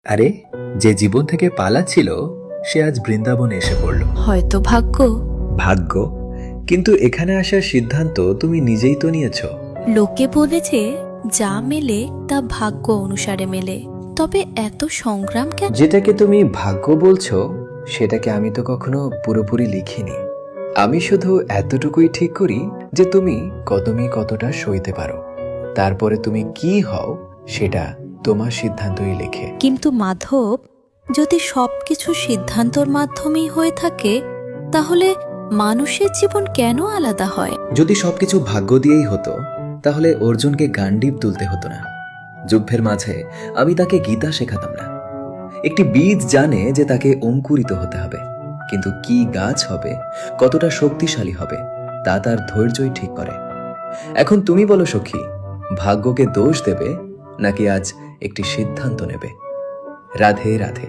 আরে, যে জীবন থেকে পালাচ্ছিল সে আজ বৃন্দাবনে এসে পড়ল। হয়তো ভাগ্য। ভাগ্য? কিন্তু এখানে আসার সিদ্ধান্ত তুমি নিজেই তো নিয়েছ। লোকে বলেছে যা মেলে তা ভাগ্য অনুসারে মেলে, তবে এত সংগ্রাম কেন? যেটাকে তুমি ভাগ্য বলছো সেটাকে আমি তো কখনো পুরোপুরি লিখিনি। আমি শুধু এতটুকুই ঠিক করি যে তুমি কতটা সইতে পারো। তারপরে তুমি কি হও সেটা তোমার সিদ্ধান্তই লেখে। কিন্তু মাধব, যদি সবকিছু সিদ্ধান্তর মাধ্যমেই হয়ে থাকে, তাহলে মানুষের জীবন কেন আলাদা হয়? যদি সবকিছু ভাগ্য দিয়েই হতো তাহলে অর্জুনকে গান্ডীব তুলতে হতো না। যুদ্ধের মাঝে আমি তাকে গীতা শেখাতাম না। একটি বীজ জানে যে তাকে অঙ্কুরিত হতে হবে, কিন্তু কি গাছ হবে, কতটা শক্তিশালী হবে তা তার ধৈর্যই ঠিক করে। এখন তুমি বলো সখী, ভাগ্যকে দোষ দেবে নাকি আজ একটি সিদ্ধান্ত নেবে? রাধে রাধে।